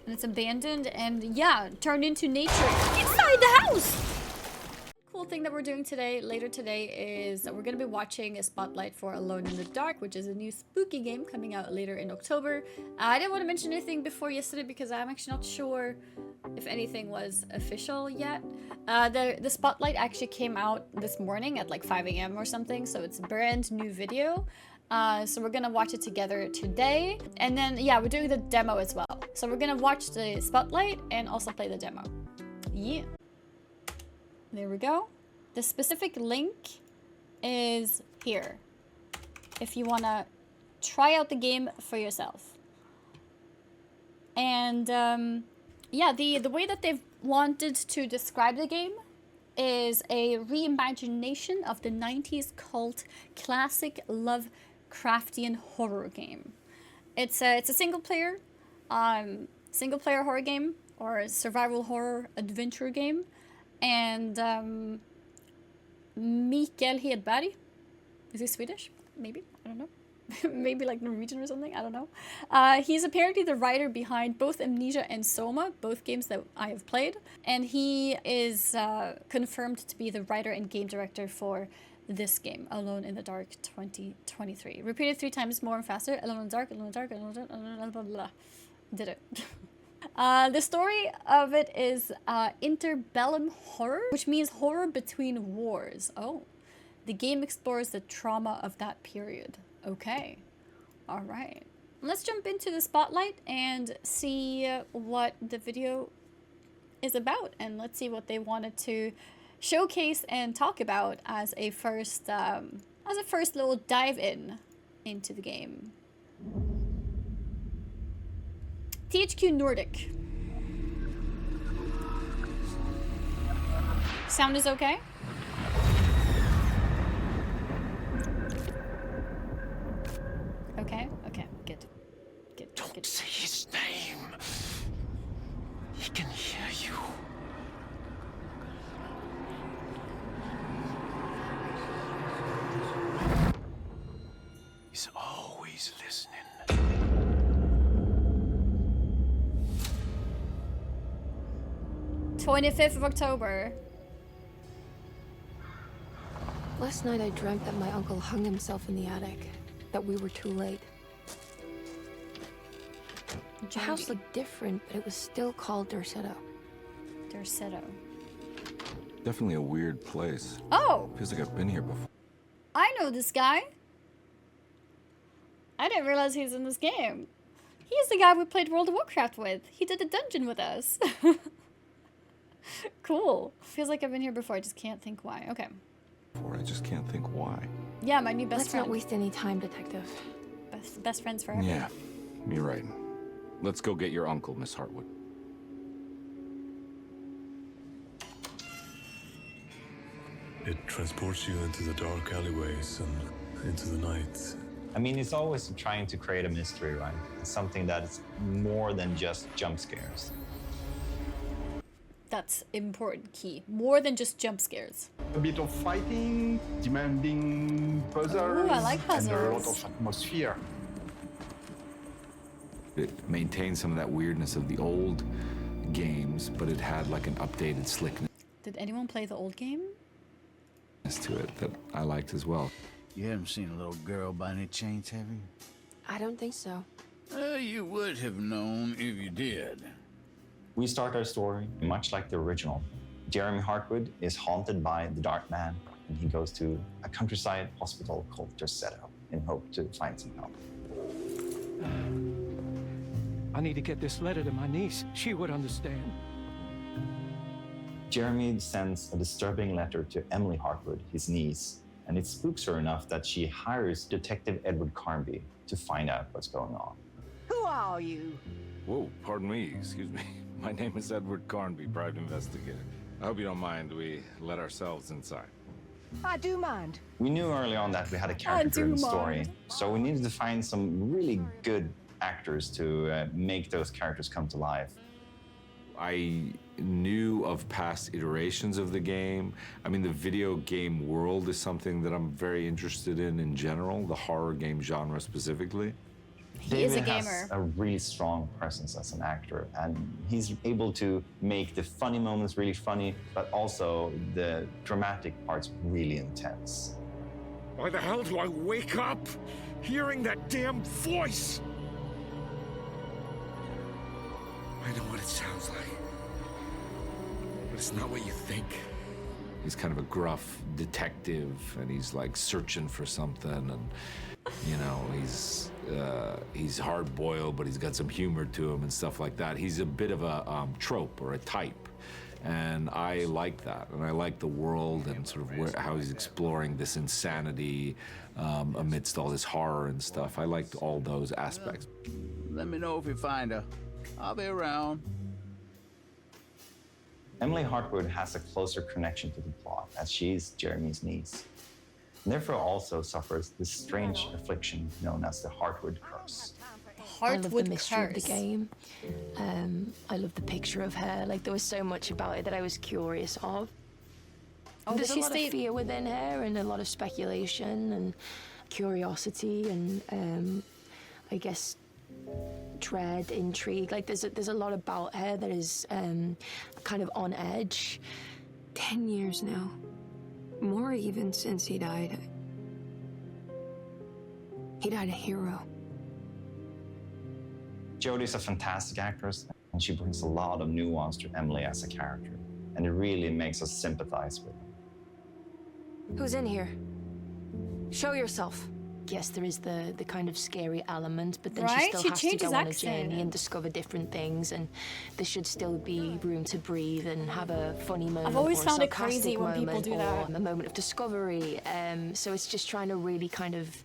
And it's abandoned and yeah, turned into nature inside the house. Cool thing that we're doing today, later today, is that we're going to be watching a spotlight for Alone in the Dark, which is a new spooky game coming out later in October. I didn't want to mention anything before yesterday because I'm actually not sure if anything was official yet. The spotlight actually came out this morning at like 5 a.m. or something, so it's a brand new video. So we're gonna watch it together today, and then yeah, we're doing the demo as well. So we're gonna watch the spotlight and also play the demo. Yeah. There we go. The specific link is here if you want to try out the game for yourself. And yeah, the way that they've wanted to describe the game is a reimagination of the 90s cult classic Lovecraftian horror game. It's a single player horror game or a survival horror adventure game. And Mikael Hedberg, is he Swedish? Maybe, I don't know. Maybe like Norwegian or something, I don't know. He's apparently the writer behind both Amnesia and Soma, both games that I have played. And he is confirmed to be the writer and game director for this game, Alone in the Dark 2023. Repeated 3 times more and faster. Alone in the Dark, Alone in the Dark, Alone in the Dark, blah, blah, blah. Did it. The story of it is interbellum horror, which means horror between wars. Oh, the game explores the trauma of that period. Okay, all right. Let's jump into the spotlight and see what the video is about, and let's see what they wanted to showcase and talk about as a first little dive in into the game. THQ Nordic. Sound is okay? Okay, okay, good. Don't say his name. He can hear you. He's always listening. 25th of October. Last night I dreamt that my uncle hung himself in the attic. That we were too late. The house looked different, but it was still called Derceto. Derceto. Definitely a weird place. Oh! Feels like I've been here before. I know this guy. I didn't realize he was in this game. He's the guy we played World of Warcraft with. He did a dungeon with us. Cool. Feels like I've been here before. I just can't think why. Okay. I just can't think why. Yeah, my new best Let's friend. not waste any time, Detective. Best friends forever. Yeah, you're right. Let's go get your uncle, Miss Hartwood. It transports you into the dark alleyways and into the night. I mean, it's always trying to create a mystery, right? It's something that's more than just jump scares. That's important key. More than just jump scares. A bit of fighting, demanding puzzles, Ooh, I like and a lot puzzles. of atmosphere. It maintained some of that weirdness of the old games, but it had like an updated slickness Did anyone play the old game? to it that I liked as well. You haven't seen a little girl by any chance, have you? I don't think so. You would have known if you did. We start our story much like the original. Jeremy Hartwood is haunted by the Dark Man, and he goes to a countryside hospital called Derceto in hope to find some help. I need to get this letter to my niece. She would understand. Jeremy sends a disturbing letter to Emily Hartwood, his niece, and it spooks her enough that she hires Detective Edward Carnby to find out what's going on. Who are you? Whoa, pardon me, excuse me. My name is Edward Carnby, private investigator. I hope you don't mind we let ourselves inside. I do mind. We knew early on that we had a do character-driven story, mind. so we needed to find some really good actors to make those characters come to life. I knew of past iterations of the game. I mean, the video game world is something that I'm very interested in general, the horror game genre specifically. He is a David gamer. has a really strong presence as an actor, and he's able to make the funny moments really funny, but also the dramatic parts really intense. Why the hell do I wake up hearing that damn voice? I know what it sounds like, but it's not what you think. He's kind of a gruff detective, and he's like searching for something, and you know, he's hard-boiled, but he's got some humor to him and stuff like that. He's a bit of a trope or a type, and I like that, and I like the world and sort of how he's exploring this insanity amidst all this horror and stuff. I liked all those aspects. Let me know if you find her. I'll be around. Emily Hartwood has a closer connection to the plot, as she's Jeremy's niece, and therefore also suffers this strange affliction known as the Hartwood curse. I love the Heartwood mystery of the curse. game. I love the picture of her. Like, there was so much about it that I was curious of. Oh, There's does a she lot stay? of fear within her and a lot of speculation and curiosity and I guess dread, intrigue. Like, there's a lot about her that is kind of on edge. 10 years now. More even since he died. He died a hero. Jodie's a fantastic actress, and she brings a lot of nuance to Emily as a character, and it really makes us sympathize with her. Who's in here? Show yourself. Yes, there is the kind of scary element, but then Right? she still She has to changes go on a accent. journey and discover different things, and there should still be room to breathe and have a funny moment. always or a found it sarcastic crazy when people moment, do or that. a moment of discovery. So it's just trying to really kind of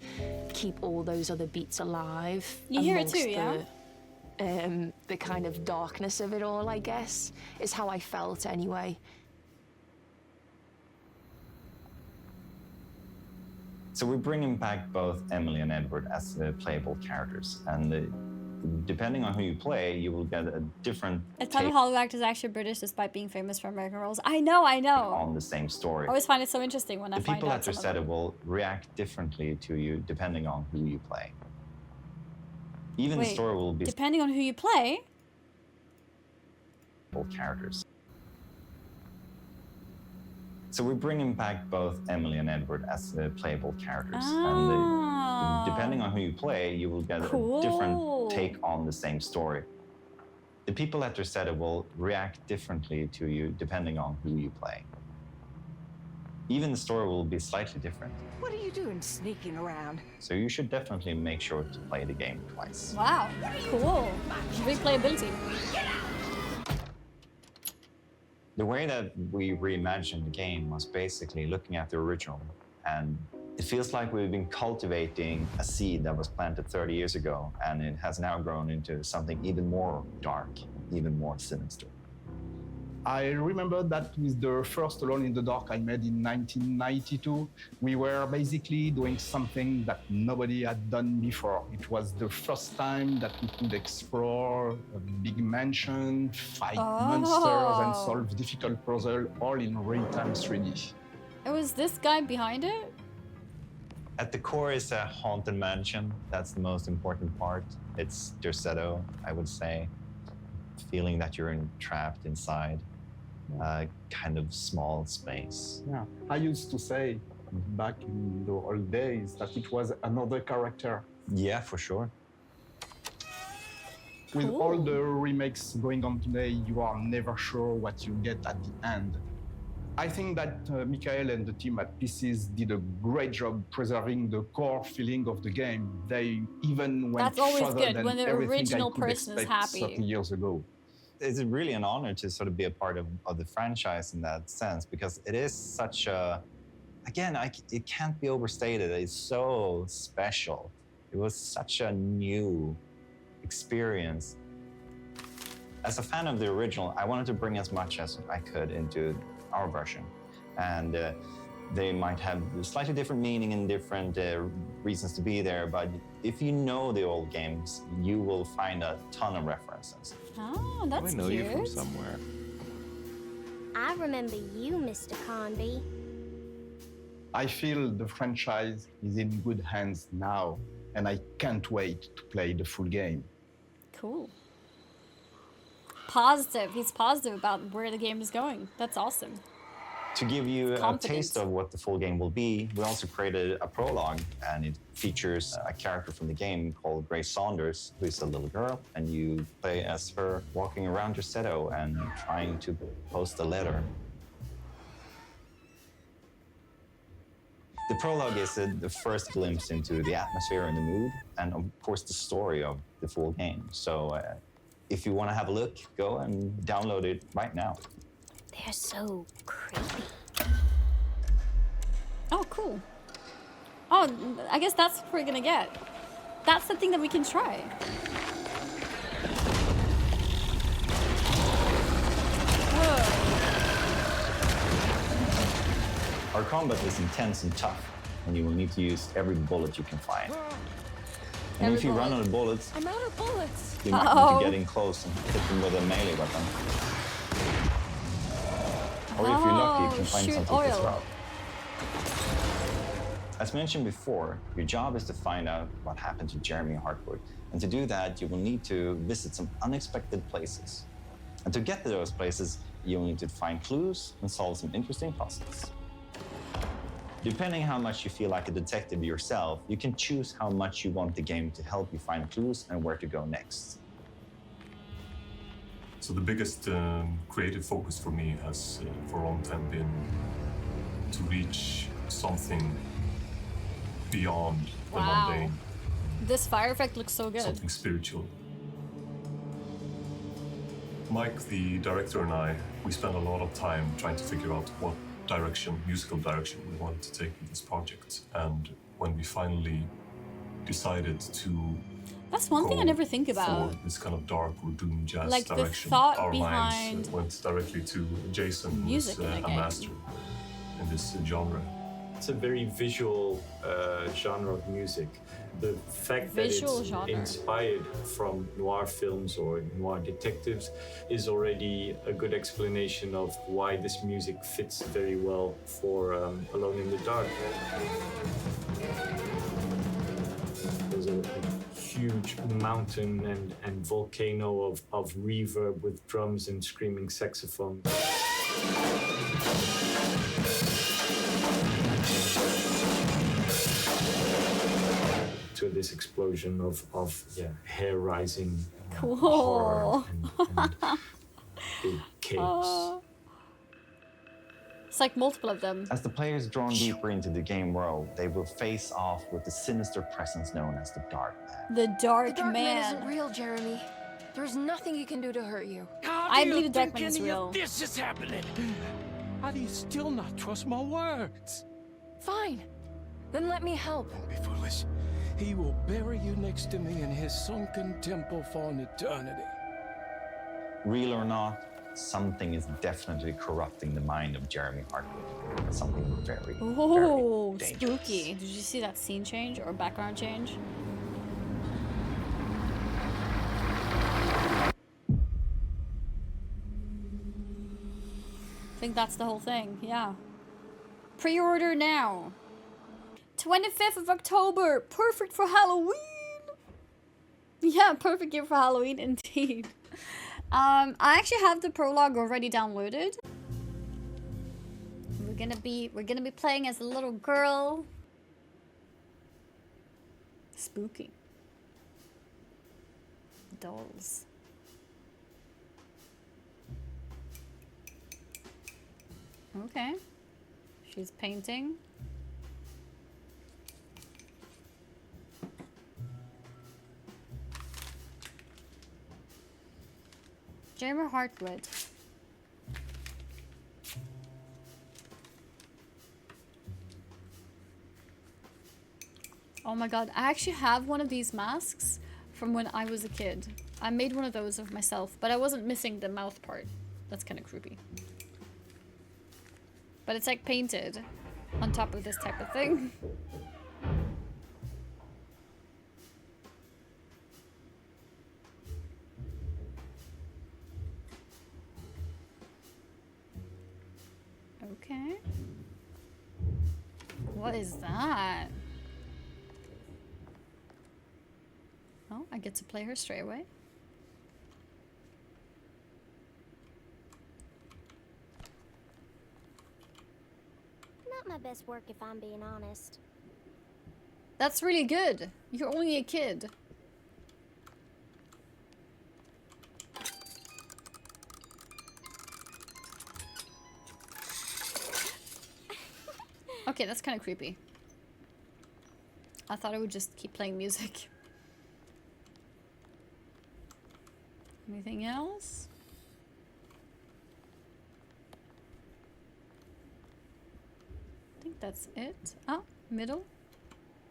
keep all those other beats alive. You hear it too, amongst the kind of darkness of it all, I guess, is how I felt anyway. So we're bringing back both Emily and Edward as the playable characters, and depending on who you play, you will get a different A ton of take Hollow actors actually British despite being famous for American roles. I know. on the same story. I always find it so interesting when I The find people out at your some of set them. will react differently to you depending on who you play. Even the Wait, story will be depending on who you play. characters. So we're bringing back both Emily and Edward as the playable characters, Oh. and depending on who you play, you will get Cool. a different take on the same story. The people at your set will react differently to you depending on who you play. Even the story will be slightly different, What are you doing sneaking around? so you should definitely make sure to play the game twice. Wow. Cool. Replayability. The way that we reimagined the game was basically looking at the original, and it feels like we've been cultivating a seed that was planted 30 years ago, and it has now grown into something even more dark, even more sinister. I remember that with the first Alone in the Dark I made in 1992, we were basically doing something that nobody had done before. It was the first time that we could explore a big mansion, fight monsters, and solve difficult puzzles all in real-time 3D. It was this guy behind it? At the core is a haunted mansion. That's the most important part. It's Derceto, I would say. Feeling that you're trapped inside a kind of small space. Yeah, I used to say back in the old days that it was another character. Yeah, for sure. With all the remakes going on today, you are never sure what you get at the end. I think that Michael and the team at Pieces did a great job preserving the core feeling of the game. They even went That's always further good, than when the everything original I could person is expect happy. 30 years ago. It's really an honor to sort of be a part of the franchise in that sense, because it is such a, again, it can't be overstated. It's so special. It was such a new experience. As a fan of the original, I wanted to bring as much as I could into our version. And they might have slightly different meaning and different reasons to be there, but if you know the old games, you will find a ton of references. Oh, that's I know cute. you from somewhere. I remember you, Mr. Conby. I feel the franchise is in good hands now. and I can't wait to play the full game. Cool. Positive. He's positive about where the game is going. That's awesome. To give you a Confident. taste of what the full game will be, we also created a prologue, and it features a character from the game called Grace Saunders, who is a little girl, and you play as her walking around your Seto and trying to post a letter. The prologue is the first glimpse into the atmosphere and the mood, and of course the story of the full game. So if you want to have a look, go and download it right now. They're so creepy. Oh, cool. Oh, I guess that's what we're gonna get. That's the thing that we can try. Whoa. Our combat is intense and tough, and you will need to use every bullet you can find. And if you run out of bullets, I'm out of bullets. you might need to get in close and hit them with a melee weapon. Or if you're lucky, you can find shoot something to oil. throw. As mentioned before, your job is to find out what happened to Jeremy Hartwood. And to do that, you will need to visit some unexpected places. And to get to those places, you'll need to find clues and solve some interesting puzzles. Depending how much you feel like a detective yourself, you can choose how much you want the game to help you find clues and where to go next. So the biggest creative focus for me has for a long time been to reach something beyond the mundane, This fire effect looks so good. something spiritual. Mike, the director, and I, we spent a lot of time trying to figure out what musical direction we wanted to take with this project. And when we finally decided to That's one thing I never think about. for this kind of dark or doom jazz Like the direction, thought our behind minds went directly to Jason, who music is in the a game. master in this genre. It's a very visual genre of music. The fact that Visual it's genre. inspired from noir films or noir detectives is already a good explanation of why this music fits very well for Alone in the Dark. There's a huge mountain and volcano of reverb with drums and screaming saxophone. To this explosion of hair rising, Cool. horror and big capes. It's like multiple of them. As the players drawn deeper into the game world, they will face off with the sinister presence known as the Dark Man. The Dark, The Dark Man Man. isn't real, Jeremy. There's nothing he can do to hurt you. I believe the Dark Man is real. This is happening. How do you still not trust my words? Fine. Then let me help. Don't be foolish. He will bury you next to me in his sunken temple for an eternity. Real or not, something is definitely corrupting the mind of Jeremy Hartwood. Something very, Oh, very dangerous. spooky. Did you see that scene change or background change? I think that's the whole thing, yeah. Pre-order now. 25th of October, perfect for Halloween. Yeah, perfect year for Halloween indeed. I actually have the prologue already downloaded. We're gonna be playing as a little girl. Spooky. Dolls. Okay. She's painting. Jeremy Hartwood. Oh my god, I actually have one of these masks from when I was a kid. I made one of those of myself, but I wasn't missing the mouth part. That's kind of creepy. But it's like painted on top of this type of thing. Okay. What is that? I get to play her straight away. Not my best work if I'm being honest. That's really good. You're only a kid. Okay, that's kind of creepy. I thought I would just keep playing music. Anything else? I think that's it. Oh, middle.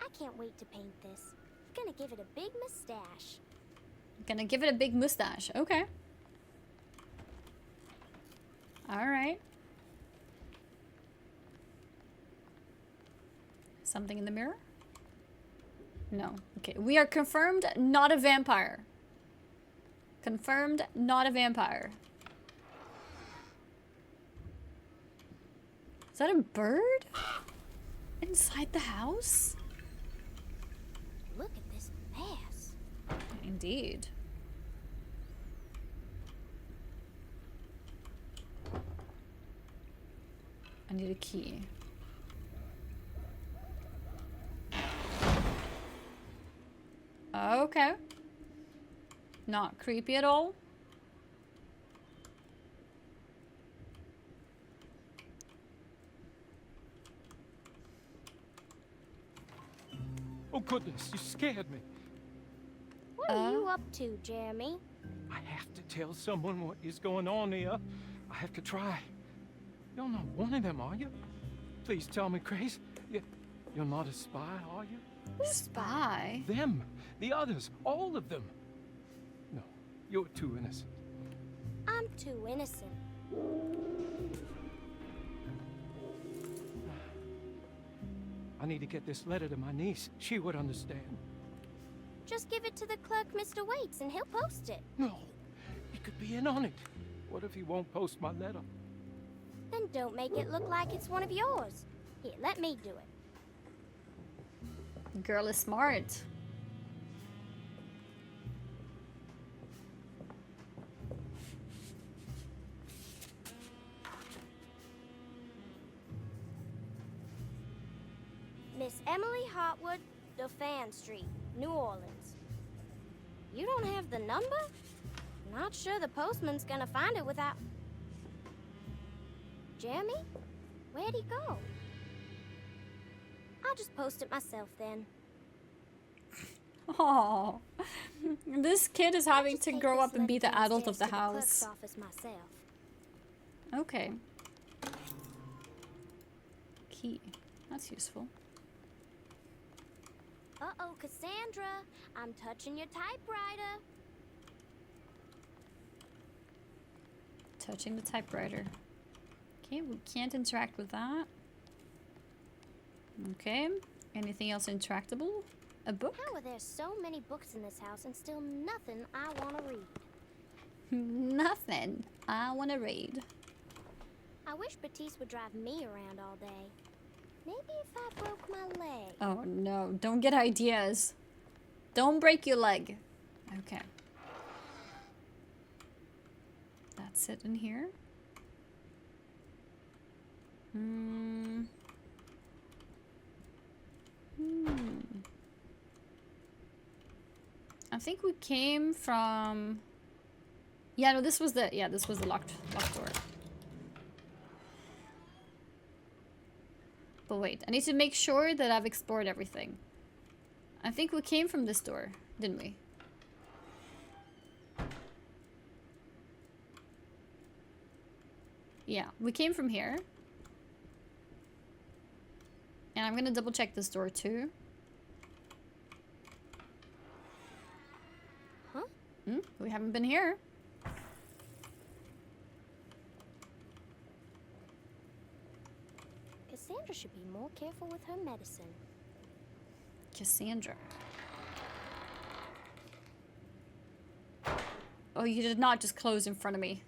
I can't wait to paint this. Gonna give it a big mustache. Gonna give it a big mustache. Okay. Alright. Something in the mirror? No. Okay. We are confirmed not a vampire. Confirmed not a vampire. Is that a bird? Inside the house? Look at this mess. Indeed. I need a key. Okay. Not creepy at all. Oh goodness, you scared me. What are you up to, Jeremy? I have to tell someone what is going on here. I have to try. You're not one of them, are you? Please tell me, Grace. You're not a spy, are you? Spy? Them. The others. All of them. No, you're too innocent. I'm too innocent. I need to get this letter to my niece. She would understand. Just give it to the clerk, Mr. Waits, and he'll post it. No, he could be in on it. What if he won't post my letter? Then don't make it look like it's one of yours. Here, let me do it. Girl is smart. Miss Emily Hartwood, Dauphin Street, New Orleans. You don't have the number? Not sure the postman's gonna find it without... Jeremy? Where'd he go? I'll just post it myself then. Oh, this kid is having to Take grow this up and be letter the adult of the downstairs to clerk's house. office myself. Okay. Key. That's useful. Uh-oh, Cassandra. I'm touching your typewriter. Touching the typewriter. Okay, we can't interact with that. Okay. Anything else interactable? A book? How are there so many books in this house and still nothing I want to read? Nothing I want to read. I wish Batiste would drive me around all day. Maybe if I broke my leg. Oh no, don't get ideas. Don't break your leg. Okay. That's it in here. I think we came from... Yeah, no, this was the locked door. But wait, I need to make sure that I've explored everything. I think we came from this door, didn't we? Yeah, we came from here. And I'm gonna double check this door too. Huh? We haven't been here. Cassandra should be more careful with her medicine. Cassandra. Oh, you did not just close in front of me.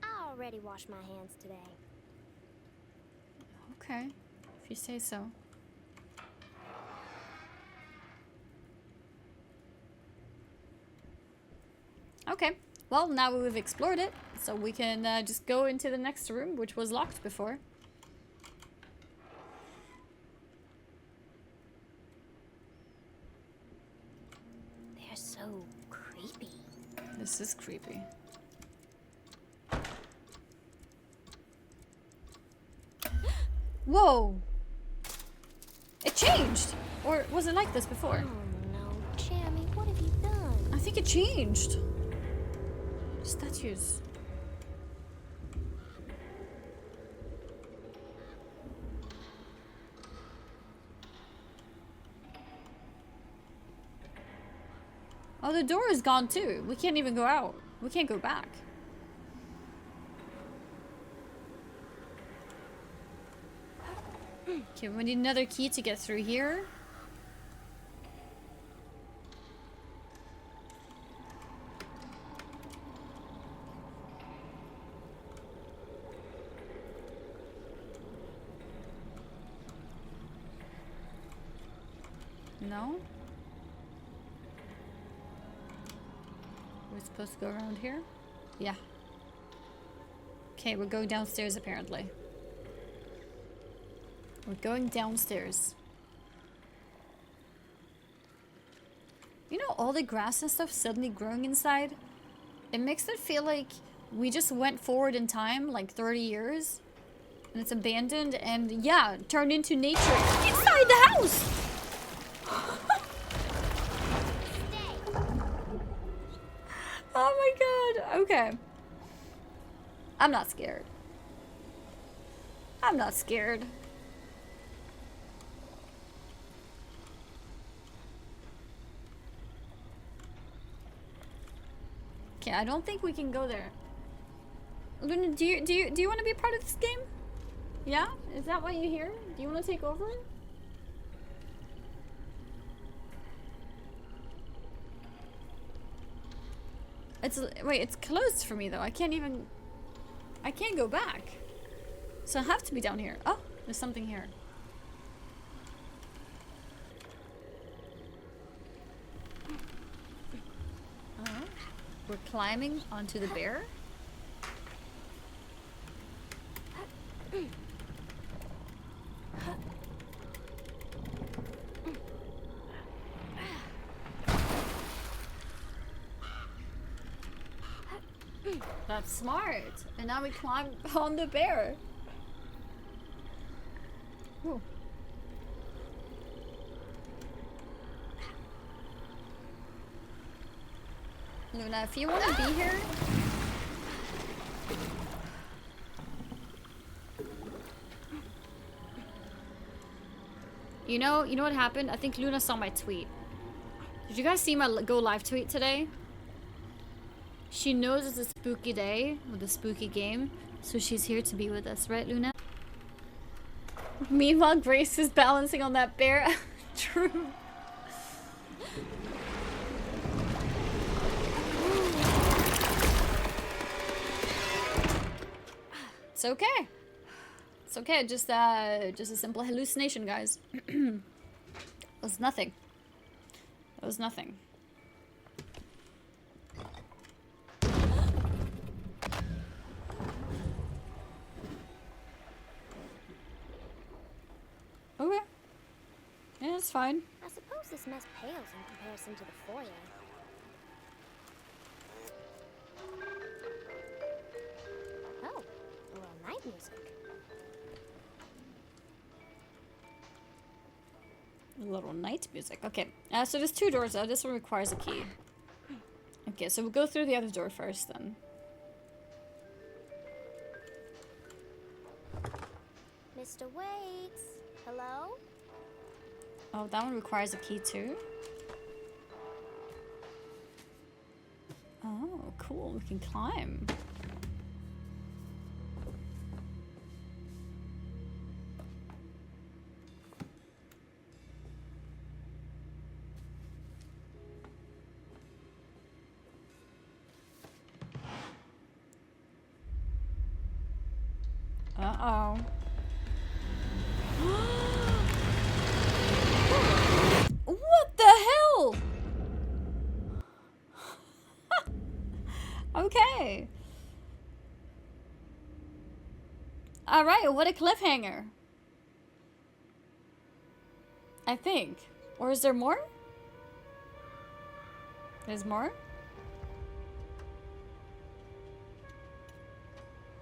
I already washed my hands today. Okay, if you say so. Okay. Well, now we've explored it, so we can just go into the next room, which was locked before. They're so creepy. This is creepy. Whoa! It changed! Or was it like this before? Oh no, Jeremy, what have you done? I think it changed. Statues. Oh, the door is gone too. We can't even go out. We can't go back. Okay, we need another key to get through here. No? We're supposed to go around here? Yeah. Okay, we're going downstairs apparently. We're going downstairs. You know, all the grass and stuff suddenly growing inside? It makes it feel like we just went forward in time, like 30 years. And it's abandoned and, yeah, turned into nature inside the house! Oh my god, okay. I'm not scared. I'm not scared. Okay, I don't think we can go there. Luna, do you want to be a part of this game? Yeah? Is that why you're here? Do you want to take over? Wait, it's closed for me though. I can't go back. So I have to be down here. Oh, there's something here. Oh, we're climbing onto the bear. That's smart. And now we climb on the bear. Ooh. Luna, if you want to be here... You know what happened? I think Luna saw my tweet. Did you guys see my go live tweet today? She knows it's a spooky day with a spooky game, so she's here to be with us, right, Luna? Meanwhile, Grace is balancing on that bear. True. It's okay. It's okay. Just a simple hallucination, guys. It was nothing. It was nothing. Okay. Yeah, that's fine. I suppose this mess pales in comparison to the foyer. Oh, a little night music. A little night music. Okay. So there's two doors though. This one requires a key. Okay, so we'll go through the other door first then. Mr. Waits. Hello? Oh, that one requires a key too. Oh, cool. We can climb. Uh-oh. What the hell? All right, what a cliffhanger. I think. Or is there more? There's more?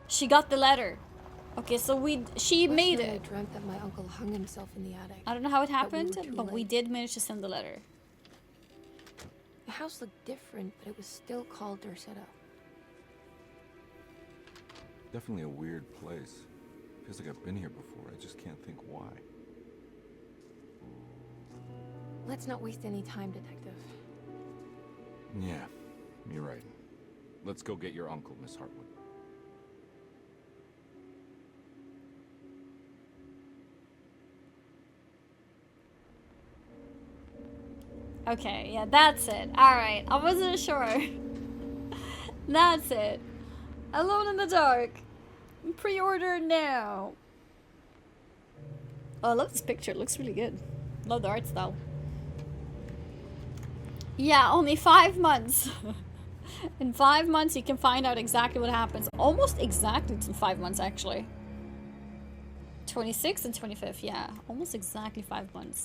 She got the letter. Okay, so she made it. I dreamt that my uncle hung himself in the attic. I don't know how it happened, were too but we late. did manage to send the letter. The house looked different, but it was still called Dorsetto. Definitely a weird place. Feels like I've been here before. I just can't think why. Let's not waste any time, Detective. Yeah, you're right. Let's go get your uncle, Miss Hartwood. Okay, yeah, that's it. Alright, I wasn't sure. That's it. Alone in the Dark. Pre-order now. Oh, I love this picture. It looks really good. Love the art style. Yeah, only 5 months. In 5 months, you can find out exactly what happens. Almost exactly in 5 months, actually. 26th and 25th, yeah. Almost exactly 5 months.